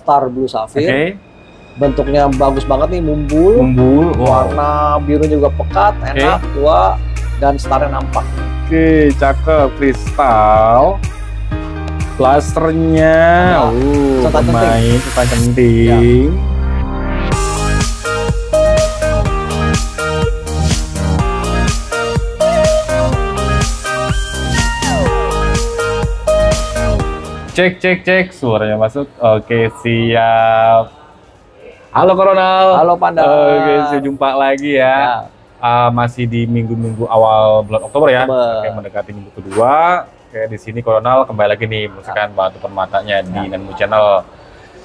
Star Blue Sapphire. Oke. Bentuknya bagus banget nih, mumbul. Warna birunya juga pekat, enak, tua, dan starnya nampak. Oke, cakep. Kristal. Blasternya, bermain setan kenting. Cek, suaranya masuk. Oke, siap. Halo Coronal. Halo Panda. Oke, jumpa lagi ya. Masih di minggu-minggu awal bulan Oktober ya. Oke, mendekati minggu kedua. Oke, di sini Coronal kembali lagi nih menyaksikan batu permatanya di Nanmu Channel.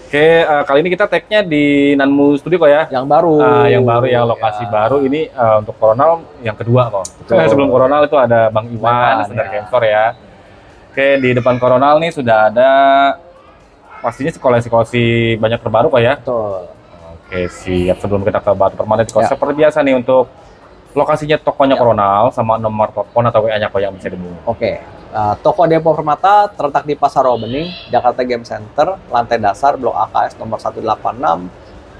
Oke, kali ini kita tag-nya di Nanmu Studio kok ya. Yang baru. Yang baru ya, lokasi baru ini untuk Coronal yang kedua kok. Sebelum Coronal itu ada Bang Iwan, Standar Game Store ya. Oke, di depan Coronal nih sudah ada pastinya koleksi-koleksi banyak terbaru kok ya. Betul. Oke, siap. Sebelum kita ke batu permata, seperti biasa nih untuk lokasinya tokonya Coronal sama nomor telepon atau WA-nya kok yang bisa dihubungi. Oke. Toko Depo Permata terletak di Pasar Robening, Jakarta Game Center, lantai dasar Blok AKS nomor 186,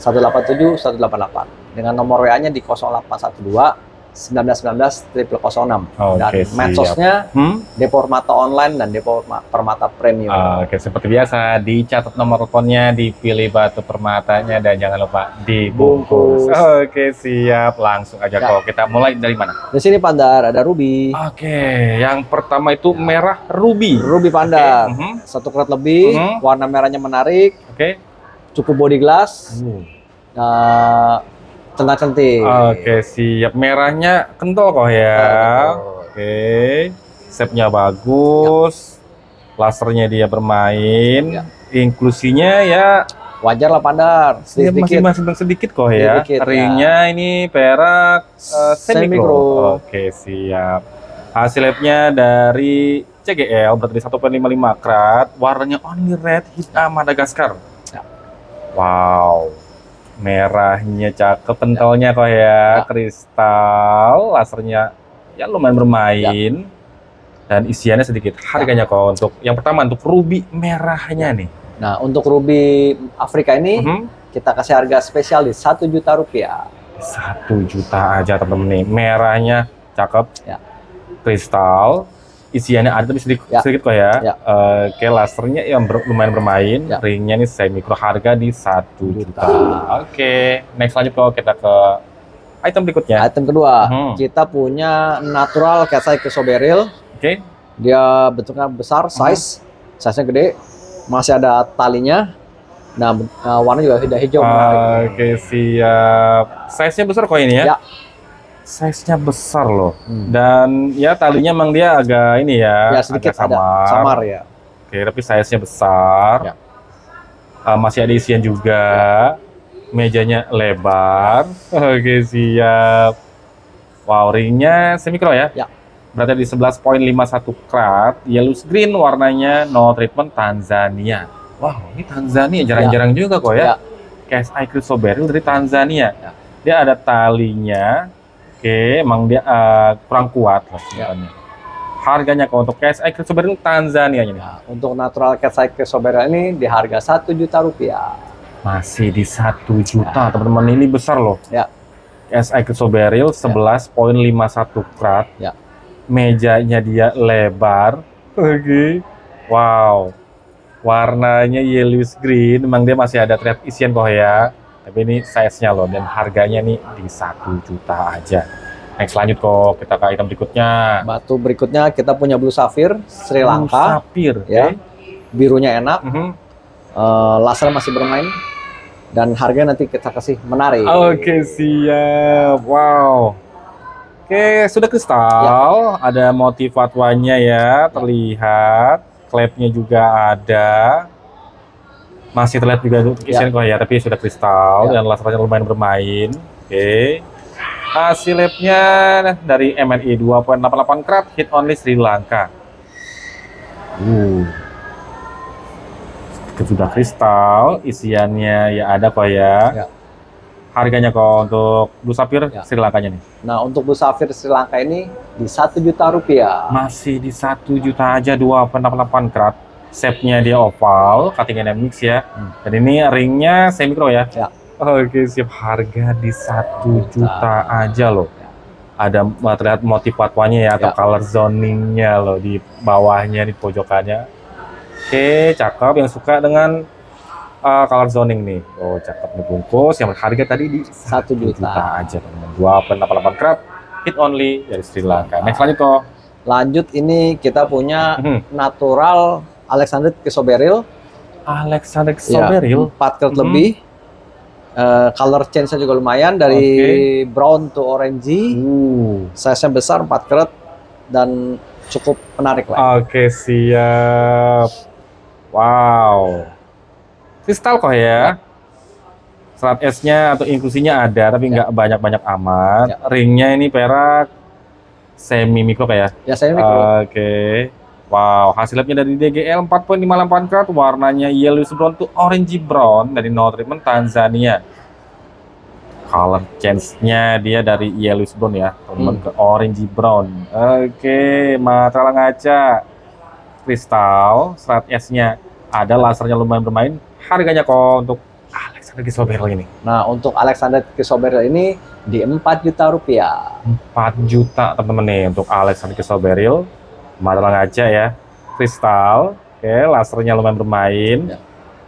187, 188. Dengan nomor WA-nya di 0812 1919 0006. Dan medsosnya Depo Permata Online dan Depo Permata Premium. Oke, seperti biasa dicatat nomor teleponnya, dipilih batu permatanya, dan jangan lupa dibungkus. Oke, siap. Langsung aja kok. Kita mulai dari mana? Di sini Pandar ada ruby. Oke, yang pertama itu merah ruby. Ruby Pandar. 1 karat lebih, warna merahnya menarik. Oke. Cukup body glass. Centang-centing. Oke, siap. Merahnya kental kok ya. Oke. Shape-nya bagus. Lasernya dia bermain. Inklusinya ya wajar lah Pandar. Masih sedikit kok ya. Ringnya ini perak semi-mikro. Oke, siap. Hasil labnya dari CGL berarti 1.55 karat. Warnanya only red hitam Madagaskar. Wow. Merahnya cakep, pentelnya kok ya, kristal, lasernya ya lumayan bermain, dan isiannya sedikit. Harganya kok untuk yang pertama untuk ruby merahnya nih. Nah, untuk ruby Afrika ini kita kasih harga spesial di 1 juta rupiah. 1 juta aja temen-temen nih. Merahnya cakep, kristal, isiannya ada tapi sedikit kok ya. Oke, lasernya yang lumayan bermain. Ringnya nih semi mikro, harga di 1 juta. Oke, next lanjut kok kita ke item berikutnya. Item kedua, kita punya natural Cat's Eye Chrysoberyl. Oke. Dia bentuknya besar, size-nya gede, masih ada talinya. Nah, warna juga sudah hijau. Oke, siap. Size-nya besar kok ini ya. Size-nya besar loh, dan ya talinya emang dia agak ini ya, sedikit agak samar ya. Oke, tapi size-nya besar. Masih ada isian juga. Mejanya lebar. Oke, siap. Wow, ringnya semi mikro ya. Berarti di 11.51 karat, yellow green warnanya, no treatment, Tanzania. Wow, ini Tanzania jarang-jarang juga kok ya. Cat's Eye Chrysoberyl dari Tanzania. Dia ada talinya. Oke, emang dia kurang kuat lah sebenarnya. Harganya kok untuk Cat's Eye Chrysoberyl Tanzania ini. Untuk natural Cat's Eye Chrysoberyl ini di harga 1 juta rupiah. Masih di 1 juta, teman-teman, ini besar loh. Cat's Eye Chrysoberyl 11.51 karat. Mejanya dia lebar. Oke. Wow. Warnanya yellowish green, emang dia masih ada terlihat isian kok ya. Tapi ini size-nya loh, dan harganya nih di 1 juta aja. Next lanjut kok, kita ke item berikutnya. Batu berikutnya kita punya Blue Sapphire Sri Lanka. Birunya enak, laser masih bermain, dan harga nanti kita kasih menarik. Oke, siap. Wow. Oke, sudah kristal, ada motif fatwanya ya, terlihat. Klepnya juga ada. Masih terlihat juga isian kok ya, tapi sudah kristal dan lasernya lumayan bermain. Oke. Hasil labnya dari MNI 2.88 karat, hit only Sri Lanka. Itu sudah kristal, isiannya ya ada kok ya. Harganya kok untuk Blue Sapphire Sri Lankanya nih. Nah, untuk Blue Sapphire Sri Lanka ini di 1 juta rupiah. Masih di 1 juta aja, 2.88 karat. Shape-nya dia oval, cutting dynamics ya. Dan ini ringnya semi micro ya. Ya. Oke, siap. Harga di 1 juta aja loh. Ada terlihat motif patwanya ya, atau color zoningnya loh di bawahnya, di pojokannya. Oke, cakep. Yang suka dengan color zoning nih. Oh, cakep nih bungkus. Yang harga tadi di 1 juta aja teman-teman. 2,88 karat, hit only dari Sri Lanka. Next lanjut kok. Lanjut ini kita punya natural Alexander Kesoberil. Alexander Kesoberil. 4 karat lebih. Color change-nya juga lumayan dari brown to orangey. Size-nya besar 4 karat dan cukup menarik lah. Oke, siap. Wow. Kristal kok ya. Serat S-nya atau inklusinya ada, tapi nggak banyak-banyak amat. Ringnya ini perak semi mikro kayak. Ya, semi mikro. Oke. Wow, hasil labnya dari DGL 4,58 karat, warnanya yellowish brown to orange brown dari No Treatment Tanzania. Color change-nya dia dari yellowish brown ya, teman ke orange brown. Oke, mata ngaca. Kristal, serat S-nya ada, lasernya lumayan bermain. Harganya kok untuk Alexander Kesoberil ini? Nah, untuk Alexander Kesoberil ini di 4 juta rupiah. 4 juta teman-teman nih untuk Alexander Kesoberil. Mata ngaca ya, kristal, oke, lasernya lumayan bermain,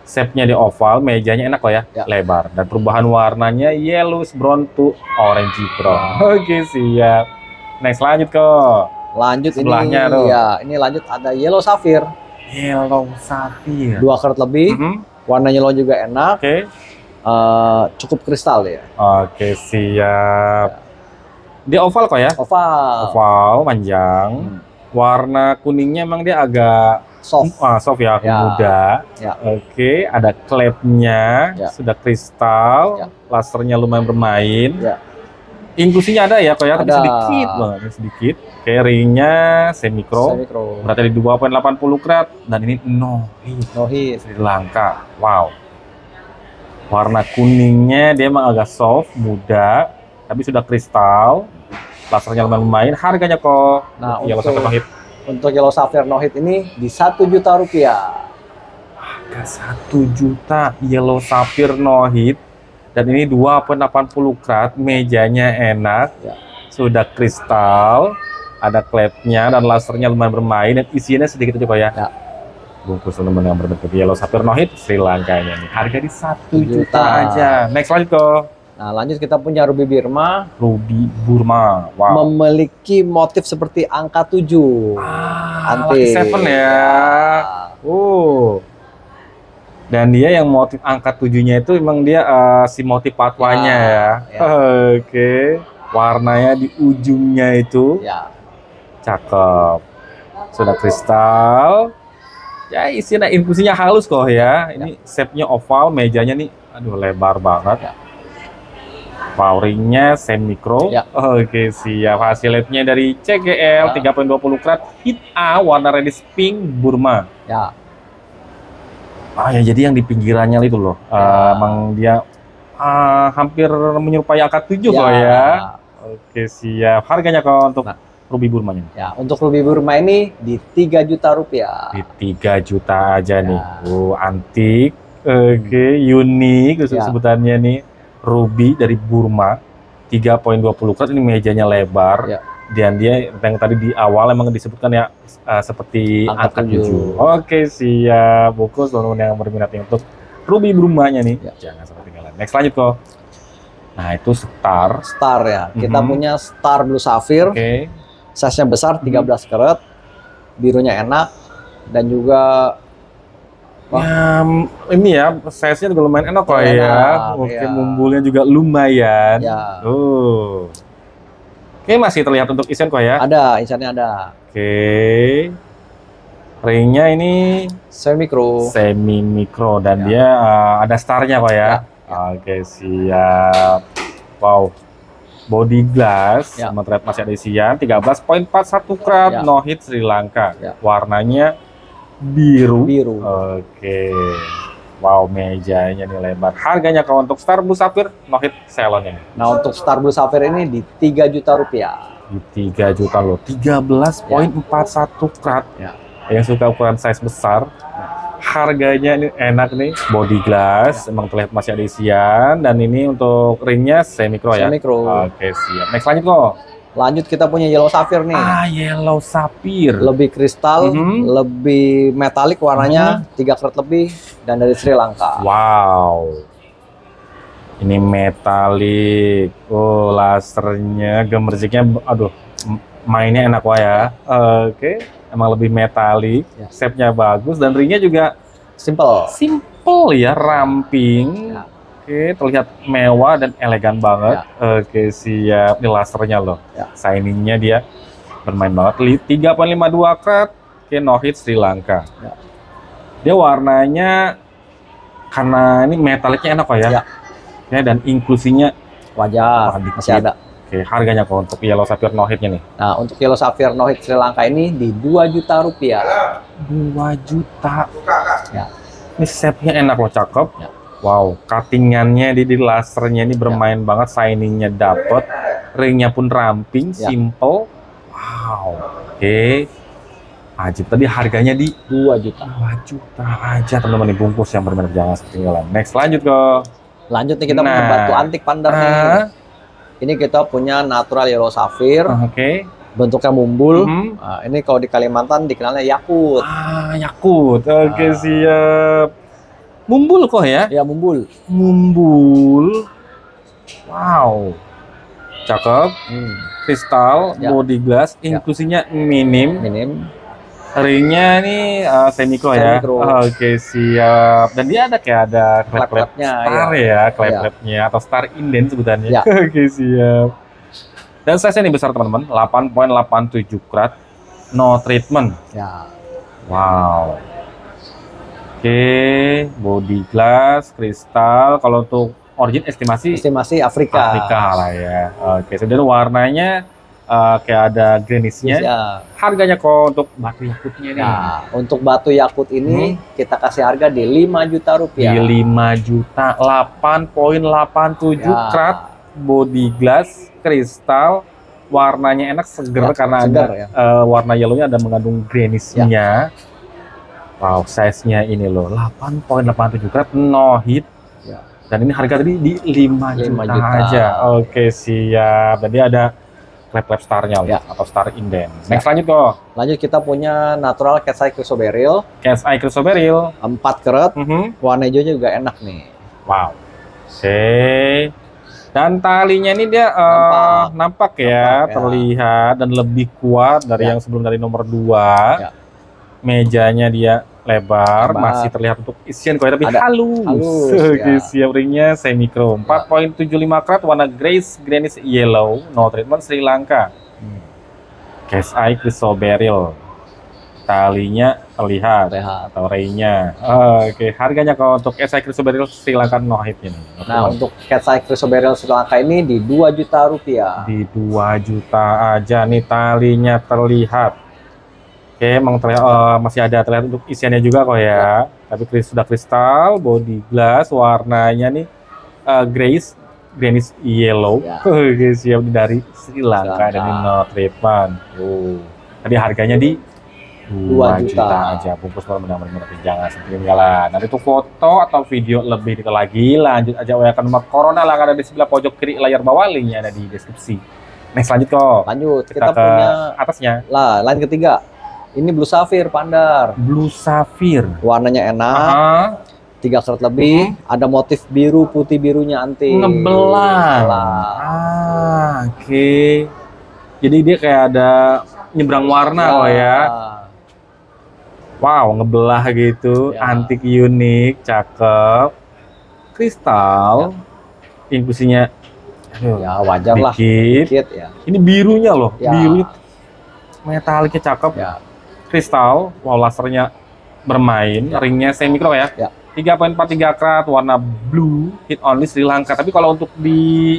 shape-nya di oval, mejanya enak loh ya, lebar, dan perubahan warnanya yellowish brown to orange brown. Oke, siap. Next lanjut kok. Lanjut sebelahnya ini, tuh. ya, ini lanjut ada yellow sapphire. Yellow sapphire. 2 karat lebih, warna yellow juga enak. Cukup kristal ya. Oke, siap. Dia oval kok ya? Oval. Oval, panjang. Warna kuningnya emang dia agak soft ya, muda. Oke, ada klepnya, sudah kristal, lasernya lumayan bermain. Inklusinya ada ya, kok ya, tapi sedikit banget, sedikit. Oke, ringnya semi micro, berarti di 2,80 karat, dan ini no hit Sri Lanka. Wow. Warna kuningnya dia emang agak soft, muda, tapi sudah kristal. Lasernya lumayan bermain, harganya kok. Nah, untuk Yellow Sapphire No Hit ini di 1 juta rupiah. Harga 1 juta Yellow Sapphire No Hit, dan ini 2,80 karat, mejanya enak, sudah kristal, ada klepnya dan lasernya lumayan bermain, dan isinya sedikit aja kok ya. Bungkus teman-teman yang berbentuk Yellow Sapphire No Hit Sri Lanka ini. Harga di 1 juta aja. Next lanjut kok. Nah, lanjut kita punya Ruby Burma. Ruby Burma, wow. Memiliki motif seperti angka 7. Lucky 7 ya. Dan dia yang motif angka 7-nya itu memang dia si motif patwanya ya. Oke. Warnanya di ujungnya itu. Cakep. Sudah kristal. Ya, isinya infusinya halus kok ya. Ini shape-nya oval, mejanya nih aduh lebar banget. Wow, ringnya semi micro. Oke, siap. Hasil labnya dari CGL 3,20 karat, hit A, warna reddish pink Burma. Ya, jadi yang di pinggirannya itu loh. Emang dia hampir menyerupai angka 7 kok ya. Oke, siap. Harganya kok untuk Ruby Burmanya? Ya, untuk Ruby Burma ini di 3 juta rupiah. Di 3 juta aja nih. Antik. Oke, unik sebutannya nih. Ruby dari Burma 3,20 karat, ini mejanya lebar, dan dia yang tadi di awal emang disebutkan ya seperti angka 7. Oke, siap. Bungkus teman-teman yang berminat untuk Ruby Burmanya nih, jangan sampai ketinggalan. Next lanjut kok. Nah, itu star ya. Kita punya Star Blue Sapphire. Size-nya besar 13 karat, birunya enak, dan juga ini ya, size-nya juga lumayan enak kok ya. Oke, mumbulnya juga lumayan. Oke, masih terlihat untuk isian kok ya? Ada, isiannya ada. Oke. Ringnya ini semi micro, dan dia ada starnya kok ya. Oke, siap. Wow. Body glass, material masih ada isian 13,41 karat, no hit Sri Lanka. Warnanya biru. Oke. Wow, mejanya nih lebar. Harganya kalau untuk Star Blue Sapphire No Hit Salon ini? Nah, untuk Star Blue Sapphire ini di 3 juta rupiah. Di 3 juta loh. 13,41 karat. yang suka ukuran size besar. Harganya ini enak nih, body glass, emang terlihat masih ada isian, dan ini untuk ringnya semi-micro ya? Semi-micro. Oke, siap. Next lanjut kok. Lanjut kita punya yellow sapphire nih. Yellow sapphire. Lebih kristal, lebih metalik warnanya, 3 karat lebih, dan dari Sri Lanka. Wow. Ini metalik. Oh, lasernya, gemerciknya, aduh, mainnya enak wah ya. Oke. Emang lebih metalik, shape-nya bagus, dan ringnya juga simple ya, ramping. Oke, terlihat mewah dan elegan banget. Oke, siap. Ini lasernya loh. Shiningnya dia bermain banget. 3,52 karat. Oke, no hit Sri Lanka. Dia warnanya, karena ini metaliknya enak kok ya. Ya, dan inklusinya wajar, masih ada. Oke, harganya kok untuk yellow sapphire no hit-nya nih? Nah, untuk yellow sapphire no hit Sri Lanka ini di 2 juta rupiah. 2 juta. Ya. Ini shape-nya enak loh, cakep. Ya. Wow, cutting-annya di lasernya ini bermain banget, shiningnya dapet, ringnya pun ramping, simple. Wow. Oke. Ajib, tadi harganya di 2 juta. 2 juta aja teman-teman, bungkus yang bermerek, jangan ketinggalan. Next, lanjut ke. Lanjut nih kita punya batu antik Pandar nih. Ini kita punya natural yellow sapphire. Bentuknya mumbul. Nah, ini kalau di Kalimantan dikenalnya yakut. Yakut. Oke, siap. Mumbul kok ya? Ya, mumbul. Mumbul. Wow. Cakep. Kristal, body glass, inklusinya minim. Ringnya ini semi-micro ya. Oke, siap. Dan dia ada kayak ada klep-klepnya star ya, klep-klepnya atau star inden sebutannya. Oke, siap. Dan size-nya ini besar teman-teman, 8,87 karat, no treatment. Wow. Oke, body glass, kristal. Kalau untuk origin estimasi Afrika lah ya. Oke, kemudian warnanya kayak ada greenish-nya. Harganya kok untuk batu yakutnya nih? Nah, untuk batu yakut ini kita kasih harga di 5 juta rupiah. Di 5 juta, 8,87 karat, body glass, kristal, warnanya enak, seger karena ada warna yellow-nya ada mengandung greenish-nya. Wow, size-nya ini loh, 8,87 karat, no hit. Dan ini harga tadi di 5 juta aja. Oke, siap. Jadi ada klep-klep starnya atau star inden. Next, lanjut kok. Lanjut kita punya natural cat's eye chrysoberyl. Cat's eye chrysoberyl 4 karat. Warna hijaunya juga enak nih. Wow. Oke. Dan talinya ini dia nampak ya, terlihat dan lebih kuat dari yang sebelum, dari nomor 2. Mejanya dia lebar, masih terlihat untuk isian kok, tapi halus. Oke, siap. Ringnya semi-micro, 4,75 karat, warna greenish yellow, no treatment, Sri Lanka. Cat's eye chrysoberyl, talinya terlihat atau ray-nya. Oke, harganya kalau untuk cat's eye chrysoberyl Sri Lanka no hit ini. Nah, untuk cat's eye chrysoberyl Sri Lanka ini di 2 juta rupiah. Di 2 juta aja nih, talinya terlihat. Oke, emang terlihat, masih ada terlihat untuk isiannya juga kok ya. Tapi sudah kristal, body glass, warnanya nih greenish yellow. Oke, siap, dari Sri Lanka dan ini no treatment. Tadi harganya di 2 juta aja, bungkus benar-benar, jangan ketinggalan. Nanti tuh foto atau video lebih detail lagi, lanjut aja WA nomor Corona lah, ada di sebelah pojok kiri layar bawah, linknya ada di deskripsi. Next, lanjut kok. Lanjut, kita punya atasnya. Lah, line ketiga. Ini blue sapphire Pandar. Blue sapphire. Warnanya enak. 3 karat lebih. Ada motif biru, putih birunya antik. Ngebelah. Oke. Jadi dia kayak ada nyebrang warna loh ya. Wow, ngebelah gitu. Antik, unik, cakep. Kristal. Inklusinya wajar lah. Dikit ya. Ini birunya loh. Birunya metaliknya cakep. Kristal, wow, lasernya bermain, ringnya semi-micro ya. 3,43 karat, warna blue, hit only Sri Lanka. Tapi kalau untuk di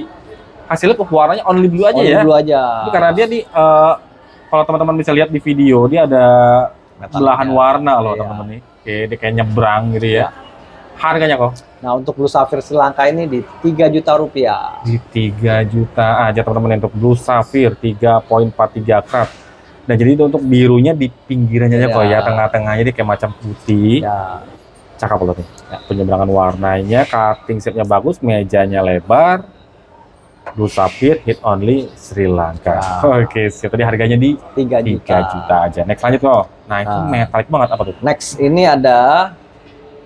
hasilnya warnanya only blue aja ya. Blue aja. Itu karena dia di kalau teman-teman bisa lihat di video, dia ada belahan warna loh teman-teman nih. Oke, dia kayak nyebrang gitu ya. Harganya kok? Nah, untuk blue sapphire Sri Lanka ini di 3 juta rupiah. Di 3 juta aja teman-teman untuk blue sapphire 3,43 karat. Nah, jadi itu untuk birunya di pinggirannya aja kok ya, Ya. tengah-tengahnya dia kayak macam putih. Ya. Cakep loh nih. Penyeberangan warnanya, cutting shape-nya bagus, mejanya lebar. Blue Sapphire, hit only Sri Lanka. Ya. Oke, siap. Tadi harganya di 3 juta. 3 juta aja. Next lanjut kok. Nah, itu Nah. metalik banget apa tuh? Next ini ada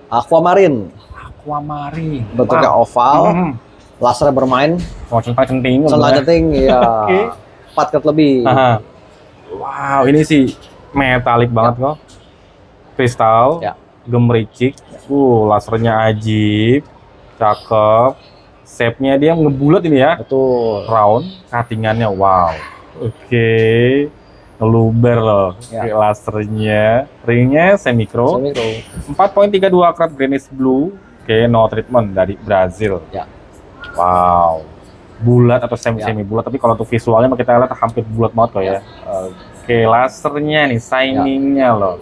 Aquamarine. Aquamarine. Bentuknya Wow. oval, Hmm. lasernya bermain, Mau centang-centing. centang-centing ya. Oke. 4 karat lebih. Aha. Wow, ini sih metalik banget kok. Kristal, Ya. gemericik. Lasernya ajib. Cakep. Shape-nya dia ngebulat ini ya. Betul. Round, cuttingannya wow. Oke. Ngeluber loh. Ya. Oke, lasernya. Ringnya semi-micro. Semi-micro. 4.32 karat greenish blue. Oke, no treatment dari Brazil. Ya. Wow. Bulat atau Ya. semi bulat, tapi kalau untuk visualnya kita lihat hampir bulat banget kok ya. Oke, lasernya nih, shiningnya loh.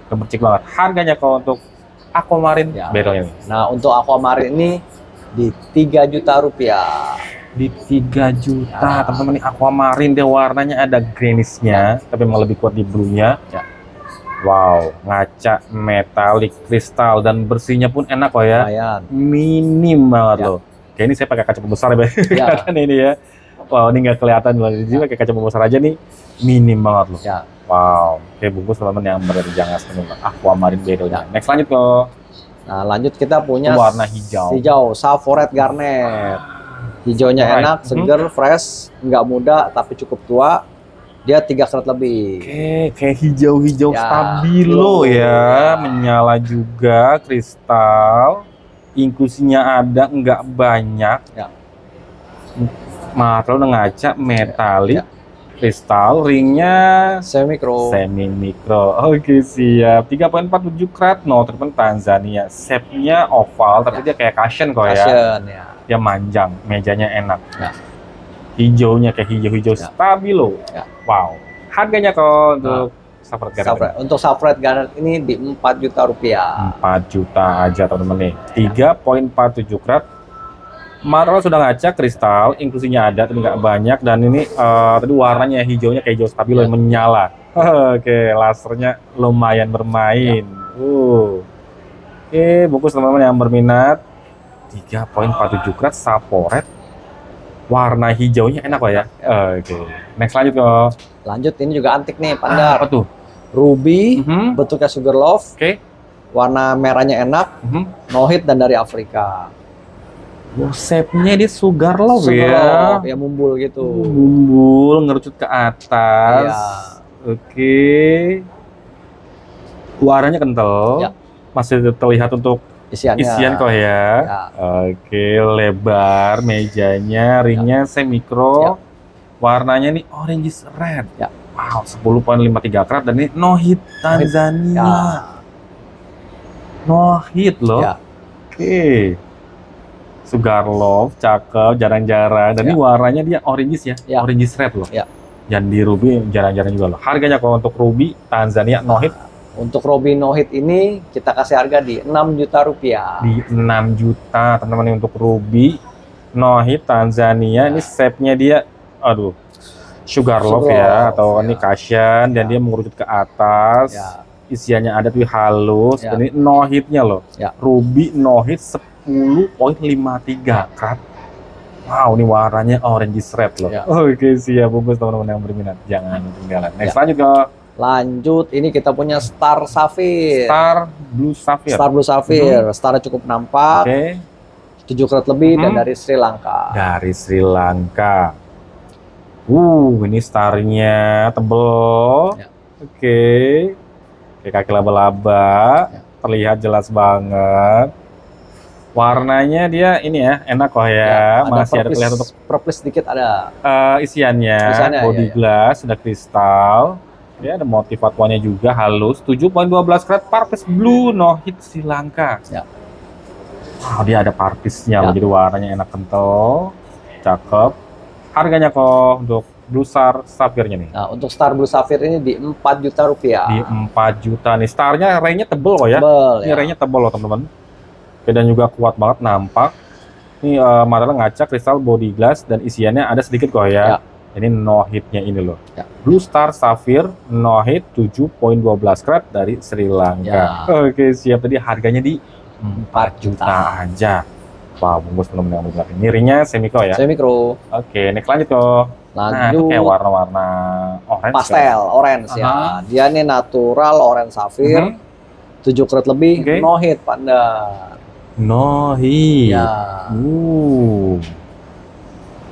Gemercik banget. Harganya kalau untuk Aquamarine Ya. bedanya nih. Nah, untuk Aquamarine ini di 3 juta rupiah. Di 3 juta, Ya. teman-teman. Ini Aquamarine, dia warnanya ada greenish-nya, tapi memang lebih kuat di blue-nya. Ya. Wow, ngaca, metalik, kristal, dan bersihnya pun enak kok ya. Lumayan. Minim banget Ya. loh. Kayak ini saya pakai kaca pembesar ya, Ya. kelihatan ini ya. Wow, ini nggak kelihatan loh. Jadi pakai kaca pembesar aja nih, minim banget loh. Ya. Wow, oke bungkus teman-teman yang berada jangan sepenuhnya Aquamarine bedonya. Next lanjut ke Nah, lanjut kita punya warna hijau. Hijau, Saffloret Garnet. Hijaunya Alright. enak, seger, fresh, nggak muda tapi cukup tua. Dia 3 karat lebih. Oke, kayak hijau-hijau Ya, stabilo ya, ya. menyala juga, kristal, inklusinya ada, nggak banyak. Ya. Material udah ngaca, metalik, Ya. kristal, ringnya Semi-micro. semi mikro. Oke, siap. 3.47 karat, no treatment Tanzania. Shape-nya oval, tapi dia kayak cushion kok ya. Fashion ya. Dia manjang, mejanya enak. Ya. Hijaunya kayak hijau-hijau Ya. stabilo. Ya. Wow. Harganya kok untuk Saffloret Garnet? Saffloret. Untuk Saffloret Garnet ini di 4 juta rupiah. 4 juta aja teman-teman nih. 3.47 karat. Material sudah ngaca, kristal, inklusinya ada tapi nggak banyak, dan ini tadi warnanya hijaunya kayak hijau stabilo Ya. yang menyala. Oke, lasernya lumayan bermain. Oke, bungkus teman-teman yang berminat. 3.47 karat Saffloret. Warna hijaunya enak kok ya. Oke. Next lanjut kok. Lanjut ini juga antik nih, Pandar. Apa tuh? Ruby, Mhm. bentuknya sugar love. Oke. Warna merahnya enak, Mhm. no hit dan dari Afrika. Oh, shape-nya dia sugar love Sugar ya. love, ya mumbul gitu. Bumbul, ngerucut ke atas. Iya. Oke. Warnanya kental. Ya. Masih terlihat untuk Isiannya. isian kok ya. Ya. Oke, lebar mejanya, ringnya semi-micro. Warnanya nih orange red. Ya. Wow, 10.53 karat dan ini no hit Tanzania. Ya. No hit loh. Ya. Oke. Sugar love, cakep, jarang-jarang. Dan Ya. ini warnanya dia orange ya, Ya. orange red loh. Ya. Dan di ruby jarang-jarang juga loh. Harganya kalau untuk ruby Tanzania no hit Untuk Robin No Hit ini kita kasih harga di 6 juta rupiah. di 6 juta teman-teman untuk ruby no hit Tanzania. Ini shape-nya dia, aduh, sugar love ya, atau ini cushion, dan dia mengerucut ke atas. Ya. Isiannya ada tuh halus. Ya. Dan ini no hitnya loh. Ya. Ruby no hit 10.53 karat. Wow, ini warnanya orange red loh. Ya. Oke, siap bungkus teman-teman yang berminat. Jangan ketinggalan. Next Ya. lanjut ke Lanjut, ini kita punya Star Sapphire. Star Blue Sapphire. Star Blue Sapphire. Starnya cukup nampak, Oke, 7 karat lebih dan Mhm. dari Sri Lanka. dari Sri Lanka. Ini starnya tebel. Ya. Oke. Kayak kaki laba-laba. Ya. Terlihat jelas banget. Warnanya dia ini ya, enak kok ya. Ya, Masih ada purplish- terlihat untuk purplish sedikit ada. isiannya, Isiannya, body iya, iya. glass, ada kristal. Ya, ada motif atuannya juga halus. 7.12 karat Parpis Blue no hit Sri Lanka. Ya. Wow, dia ada parpisnya loh, Ya. jadi warnanya enak kental, cakep. Harganya kok untuk Blue Star Sapphire-nya nih Nah, untuk Star Blue Sapphire ini di 4 juta rupiah. di 4 juta nih. Starnya ray-nya tebel kok ya. Tebel, Ini ya. ray-nya tebel loh teman-teman. Oke, dan juga kuat banget nampak. Ini material ngaca, kristal, body glass, dan isiannya ada sedikit kok ya. Ya. Ini no hitnya ini loh. Ya. Blue Star Sapphire no hit 7.12 karat dari Sri Lanka. Ya. Oke, siap. Tadi harganya di 4 juta. aja. Wah, bungkus teman-teman yang ini ringnya semikro ya. Semikro. Oke, next lanjut kok. Nah, itu Lanjut kayak warna-warna orange. pastel, orange Aha. ya. Dia nih natural orange sapphire. 7 karat lebih, Oke. no hit Pandar. No hit. Ya.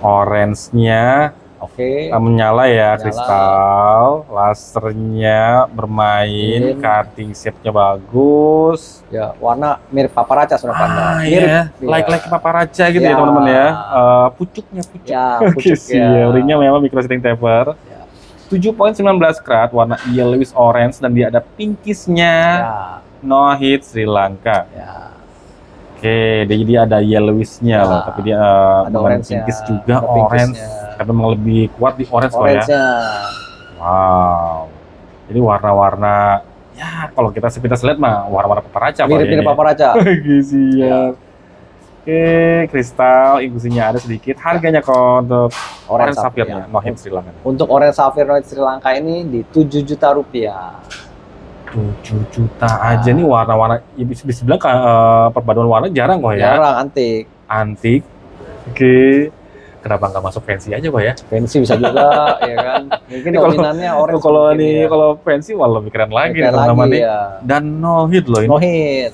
Orange-nya Oke. menyala ya, Menyala. kristal. Lasernya bermain, cutting shape-nya bagus. Ya, warna mirip paparaca sebenarnya Pandar. Mirip. Iya, Iya. like paparaca gitu ya Ya. teman-teman ya. Pucuknya pucuk. Ya, Oke pucuk sih, ya. ringnya memang micro setting taper. Ya. 7.19 karat, warna yellowish orange dan dia ada pinkisnya. Ya. No hit Sri Lanka. Ya. Oke, dia ada yellowishnya Ya. loh, tapi dia Ada bukan orange-nya, pinkis juga ada orange. pinkisnya. Tapi memang lebih kuat di orange loh ya. Orange-nya. Wow. Jadi warna-warna ya kalau kita sepintas lihat mah warna-warna paparaca Mirip-mirip paparaca. Oke, siap. Oke, kristal infusinya ada sedikit. Harganya kok untuk orange Sapphire, sapphire-nya, ya. no hit Sri Lanka. Untuk orange sapphire no hit Sri Lanka ini di 7 juta rupiah. 7 juta aja nih warna-warna, ya bisa bilang perpaduan warna jarang kok ya. Jarang antik. Antik. Oke. Kenapa nggak masuk fancy aja kok ya? Fancy bisa juga, ya kan. Mungkin Ini kalau- dominannya orange. Kalau mungkin nih ya. kalau fancy wah lebih keren lagi nih Kayak teman-teman lagi nih. ya. Dan no hit loh ini. No hit.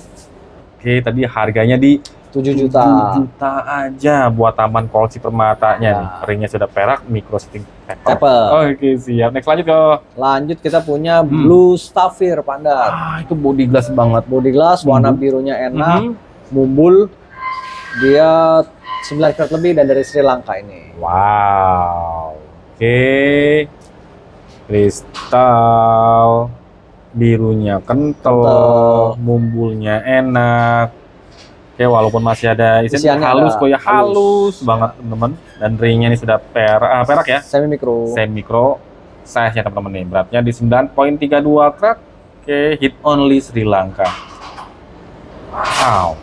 Oke, tadi harganya di 7 juta. 7 juta aja buat taman kolci permatanya Ya. nih. Ringnya sudah perak, micro setting taper. Taper. Oke, siap. Next lanjut kok. Lanjut kita punya Blue Sapphire Pandar. Itu body glass banget. Body glass, warna birunya enak, mumbul. Dia 9 karat lebih dan dari Sri Lanka ini. Wow. Oke. Kristal birunya kental, mumbulnya enak. Oke, walaupun masih ada isian Isiannya halus ada, kok ya, halus halus. banget teman-teman. Dan ringnya ini sudah perak ya. Semi mikro. Semi micro size-nya teman-teman nih. Beratnya di 9.32 karat. Oke, hit only Sri Lanka. Wow.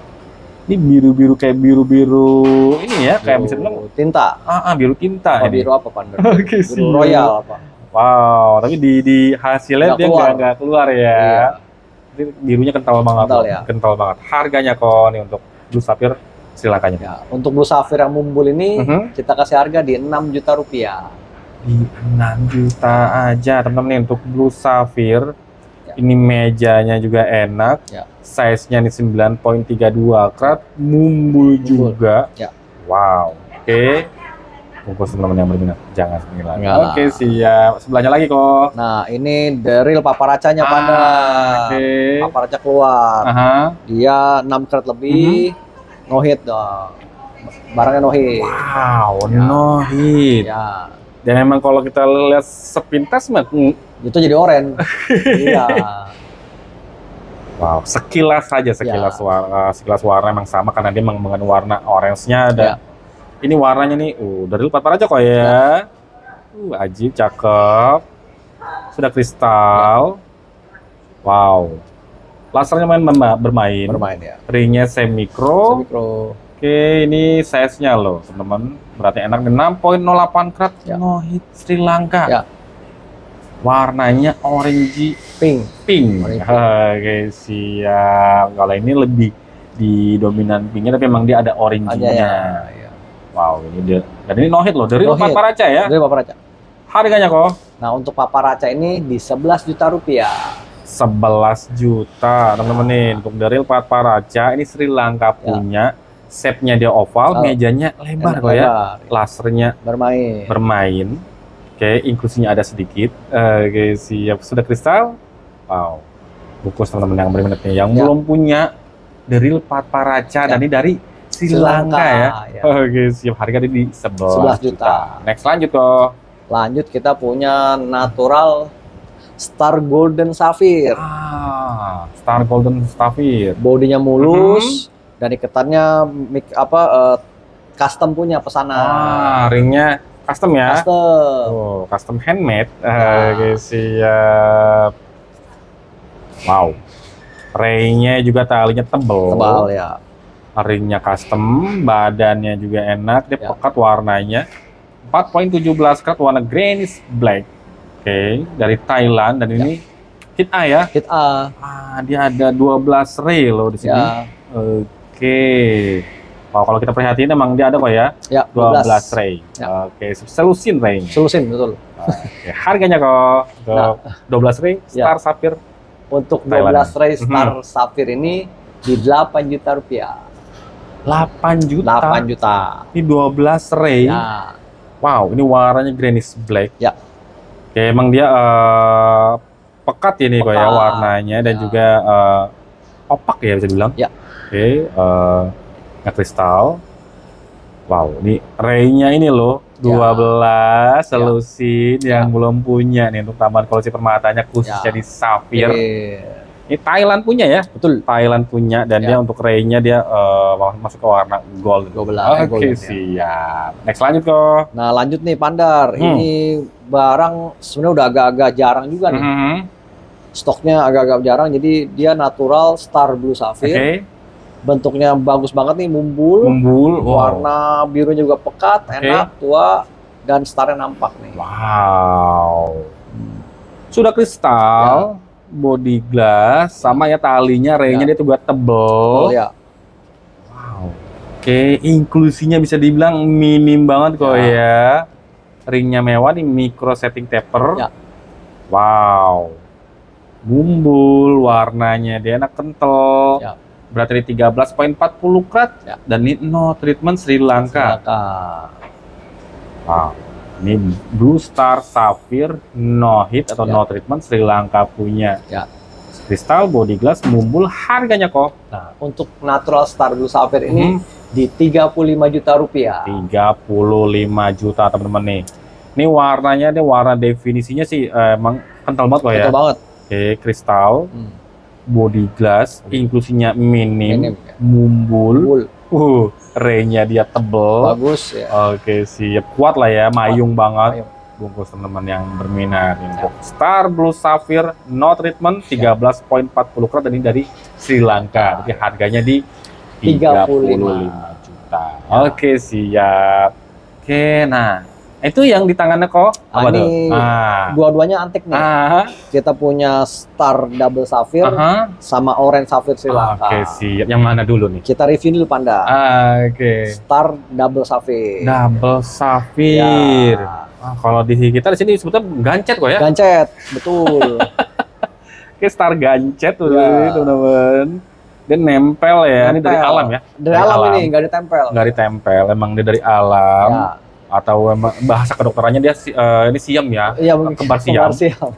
Ini biru-biru kayak biru-biru ini ya, kayak bisa bilang tinta. biru tinta Apa ini. biru apa Pandar? Oke, Biru siap. royal apa? Wow, tapi di hasilnya Nggak dia keluar. nggak keluar ya. Iya. Jadi birunya kental banget. Kental loh. ya. Kental banget. Harganya kok nih untuk Blue Sapphire Sri Lankanya. Ya, untuk Blue Sapphire yang mumbul ini Mhm. kita kasih harga di 6 juta rupiah. Di 6 juta aja teman-teman nih untuk Blue Sapphire. Ya. Ini mejanya juga enak. Ya. Size-nya nih 9.32 karat, mumbul juga. Ya. Wow. Oke. Bungkus teman-teman yang berminat, jangan hilang. Enggak lah. Oke, siap. Sebelahnya lagi kok. Nah, ini deril paparacanya Pandar. Oke. Paparaca keluar. Aha. Dia 6 karat lebih. No hit dong. Barangnya no hit. Wow, Ya. no hit. Ya, Dan memang kalau kita lihat sepintas mah, itu jadi oranye. Iya. wow, sekilas saja sekilas warna emang sama karena dia memang mengandung warna orange-nya ada. Ya. Ini warnanya nih, dari lupa aja kok ya. Ajib, cakep. Sudah kristal. Wow. Lasernya bermain. Bermain ya. Ringnya semi micro. Mikro. Oke, ini size-nya loh, teman-teman. Beratnya enak, 6.08 karat. Ya. No hit Sri Lanka. Ya. Warnanya orange Pink. pink. Orange pink. Oke, siap. Kalau ini lebih di dominan pinknya, tapi memang dia ada Aja orange-nya. ya. Wow, ini dia. Dan ini no hit loh, dari No Lupa hit. Paraca ya. Dari paparaca. Harganya kok Nah, untuk paparaca ini di 11 juta rupiah. 11 juta, teman-teman nih. Untuk dari Lupa Paraca, ini Sri Lanka punya. Shape-nya dia oval, Oh. mejanya lebar Enak kok ya. lebar. Lasernya Bermain. bermain. Oke, inklusinya ada sedikit. Oke, siap. Sudah kristal. Wow. Bungkus teman-teman yang berminat nih. Yang Ya. belum punya dari Paraca dan ini dari Sri Sri Lanka Lanka, ya. ya. Oke, siap. Harga di 11 11 juta. juta. Next lanjut kok. Lanjut kita punya natural Star Golden Sapphire. Star Golden Sapphire. Bodinya mulus dan iketannya custom punya pesanan. Ringnya custom ya. Custom. Oh, custom handmade. Oke, siap. Wow. Ringnya juga talinya tebel. Tebal ya. Ringnya custom, badannya juga enak, dia Ya. pekat warnanya. 4.17 karat warna greenish black. Oke, dari Thailand dan ini hit A ya. Hit A. Dia ada 12 ray loh di sini. Ya. Oke. Wow, kalau kita perhatiin emang dia ada kok ya. Ya, 12 ray. Ya. Oke, selusin ray. Selusin, betul. Oke, harganya kok untuk 12 ray Star Sapphire. Untuk 12 Thailand. ray Star Sapphire ini di 8 juta rupiah. 8 juta. 8 juta. Ini 12 ray. Ya. Wow, ini warnanya greenish black. Ya. Oke, emang dia pekat ini kok ya Pekat. warnanya dan Ya. juga opak ya bisa dibilang. Ya. Oke, nggak kristal. Wow, ini ray-nya ini loh 12 selusin yang belum punya nih untuk tambahan koleksi permatanya khususnya di Sapphire. Ini Thailand punya ya? Betul. Thailand punya dan dia untuk ray-nya dia masuk ke warna gold. Oke, golden, siap. Next lanjut kok. Nah, lanjut nih Pandar. Ini barang sebenarnya udah agak-agak jarang juga nih. Stoknya agak-agak jarang, jadi dia natural Star Blue Sapphire. Bentuknya bagus banget nih, mumbul. Warna birunya juga pekat, enak, tua, dan starnya nampak nih. Wow. Sudah kristal, body glass, sama ya talinya, ray-nya dia juga tebel. Oh ya. Wow. Oke, inklusinya bisa dibilang minim banget kok ya. Ringnya mewah nih, micro setting taper. Ya. Wow. Mumbul, warnanya dia enak kental. Ya. Berarti di 13.40 karat dan ini no treatment Sri Lanka. Wow. Ini Blue Star Sapphire no hit atau no treatment Sri Lanka punya. Kristal, body glass, mumbul, harganya kok. Nah, untuk natural Star Blue Sapphire ini di 35 juta rupiah. 35 juta teman-teman nih. Ini warnanya, dia warna definisinya sih emang kental banget kok ya. Kental banget. Oke, kristal, body glass, inklusinya minim, mumbul, ray-nya dia tebel. Bagus ya. Oke, siap. Kuat lah ya, mayung banget. Bungkus teman-teman yang berminat. Untuk Star Blue Sapphire no treatment 13.40 karat dan ini dari Sri Lanka. Jadi harganya di 35 juta. Oke, siap. Oke, nah itu yang di tangannya kok apa tuh? Dua-duanya antik nih. Kita punya Star Double Sapphire sama Orange Sapphire Sri Lanka. Oke, siap. Yang mana dulu nih? Kita review dulu Panda. Oke. Star Double Sapphire. Double Sapphire. Kalau di kita di sini sebutnya gancet kok ya? Gancet, betul. Oke, Star gancet tuh teman-teman. Dia nempel ya. Ini dari alam ya? Dari alam ini, nggak ditempel. Nggak ditempel, emang dia dari alam. Atau bahasa kedokterannya dia ini siam ya? Iya, kembar siam.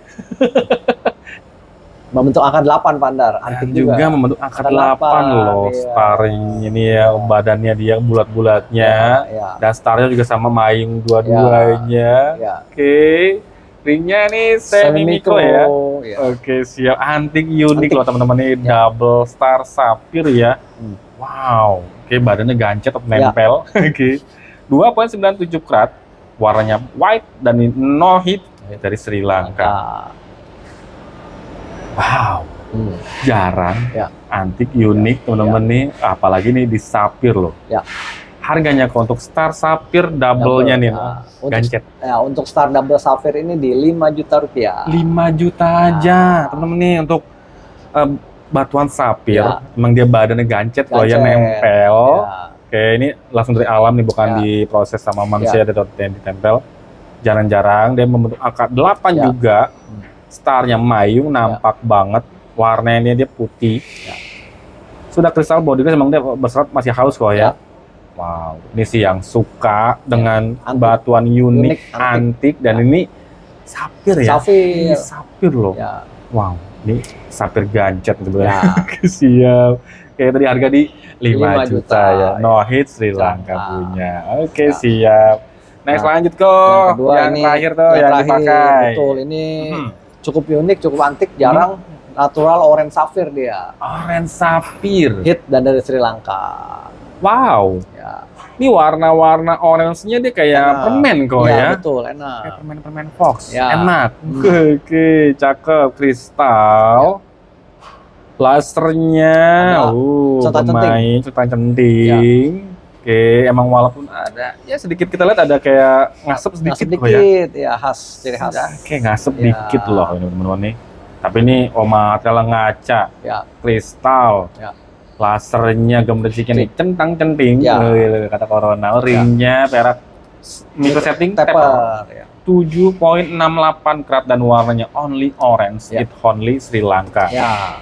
Membentuk angka 8 Pandar, antik juga membentuk angka 8 loh. Starnya ini ya, badannya dia bulat-bulatnya. Dan starnya juga sama mayung dua-duanya. Oke. Ringnya nih semi mikro ya. Oke, siap. Antik unik loh teman-teman ini. Double Star Sapphire ya. Wow. Oke, badannya gancet atau nempel. Oke. 2.97 karat. Warnanya white dan no hit dari Sri Lanka. Wow, jarang, antik, unik teman-teman nih, apalagi nih di Sapphire loh. Harganya kok untuk Star Sapphire double-nya nih, gancet. Untuk Star Double Sapphire ini di 5 juta rupiah. 5 juta aja, teman-teman nih untuk batuan Sapphire. Emang dia badannya gancet kalau ya nempel. Oke, ini langsung dari alam nih, bukan diproses sama manusia atau ditempel. Jarang-jarang dia membentuk angka 8 juga. Starnya mayung, nampak banget. Warnanya dia putih. Sudah kristal body glass, emang dia berserat masih halus kok ya. Wow, ini sih yang suka dengan batuan unik, antik, dan ini Sapphire ya. Ini Sapphire loh. Wow, ini Sapphire gancet sebenarnya. Siap. Kayak tadi harga di 5 juta ya. No hit Sri Lanka punya. Oke, siap. Next lanjut kok. Yang terakhir tuh yang dipakai. Betul, ini cukup unik, cukup antik, jarang. Natural Orange Sapphire dia. Orange Sapphire. Hit dan dari Sri Lanka. Wow. Ini warna-warna orange-nya dia kayak permen kok ya. Iya, betul, enak. Kayak permen-permen Fox. Enak. Oke, cakep. Kristal. Lasernya. Centang-centing. Oke, emang walaupun ada ya sedikit kita lihat ada kayak ngasep sedikit Nah, kok ya. sedikit ya khas, ciri khas. Ya, kayak ngasep Ya. dikit loh ini teman-teman nih. Tapi ini material ngaca, Ya, kristal, Ya. lasernya gemericiknya nih centang centing, Ya. kata Corona. Ringnya perak micro setting taper. taper. Ya. 7,68 karat dan warnanya only orange, Ya. it only Sri Lanka. Ya.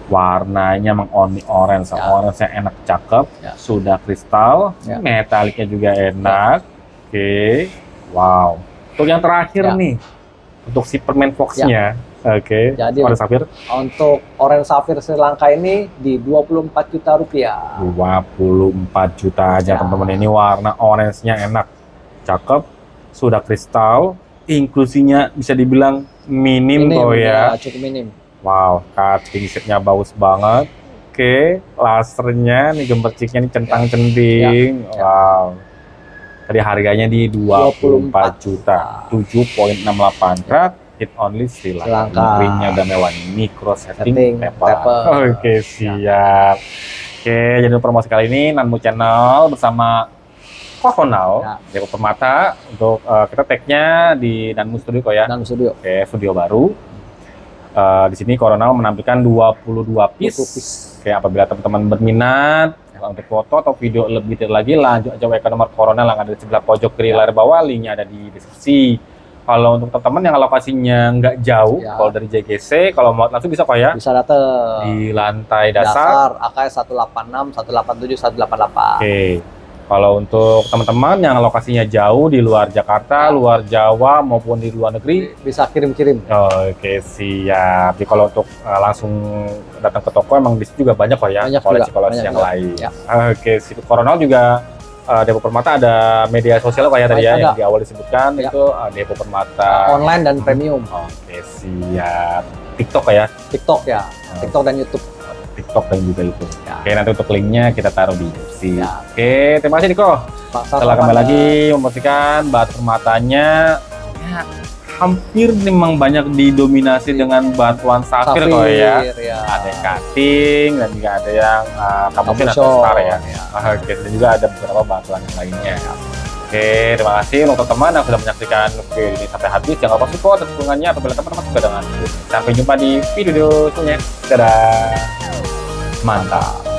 Warnanya emang only orange, Ya. orange-nya enak, cakep, Ya. sudah kristal, Ya. metaliknya juga enak. Oke, wow. Untuk yang terakhir Ya. nih, untuk si permen fox-nya, oke, Jadi warna safir untuk orange safir Sri Lanka ini di 24 juta rupiah. 24 juta aja Ya. teman-teman. Ini warna orange-nya enak, cakep, sudah kristal, inklusinya bisa dibilang minim kok ya. Cukup minim. Wow, cutting setnya bagus banget. Oke, lasernya nih gemerciknya nih centang-centing. Ya. Wow. Tadi harganya di 24 juta, 7,68 karat, hit only Sri Lanka. Lanka. Ringnya udah mewah, micro setting Setting taper. taper. Oke, siap. Oke, jadi promosi kali ini Nanmu Channel bersama Coronal, Ya. Depo Permata. Untuk kita tag-nya di Nanmu Studio kok ya. Dan studio. Oke, studio baru. Di sini Coronal menampilkan 22 piece. Oke, apabila teman-teman berminat untuk foto atau video lebih detail lagi, lanjut aja WK nomor Coronal yang ada di sebelah pojok kiri layar bawah, linknya ada di deskripsi. Kalau untuk teman-teman yang lokasinya nggak jauh, Ya. kalau dari JGC, kalau mau langsung bisa kok ya, Bisa datang. di lantai dasar. AKS 186, 187, 188. Oke. Kalau untuk teman-teman yang lokasinya jauh di luar Jakarta, luar Jawa maupun di luar negeri, Bisa kirim-kirim. oke, siap. Jadi kalau untuk langsung datang ke toko emang di situ juga banyak kok ya Banyak koleksi-koleksi juga, yang banyak lain. juga. Oke, si Coronal juga Depo Permata ada media sosial kok ya tadi ya Ada. yang di awal disebutkan Ya. itu Depo Permata. Online dan premium. Oke, siap. TikTok kok ya, TikTok ya. TikTok dan YouTube. TikTok dan juga itu. Ya. Oke, nanti untuk linknya kita taruh di deskripsi. Ya. Oke, terima kasih Niko. Setelah kembali Sama-sama. lagi membersihkan bahan permatanya, ya hampir memang banyak didominasi dengan batuan safir kok ya. ya. Ada yang cutting dan juga ada yang kapusin atau Cabochon, star ya. ya. Oke, dan juga ada beberapa batuan yang lainnya. Oke, terima kasih untuk teman yang sudah menyaksikan video ini sampai habis. Jangan lupa support dan dukungannya apabila teman-teman suka dengan video ini. Sampai jumpa di video selanjutnya. Dadah. Mantap.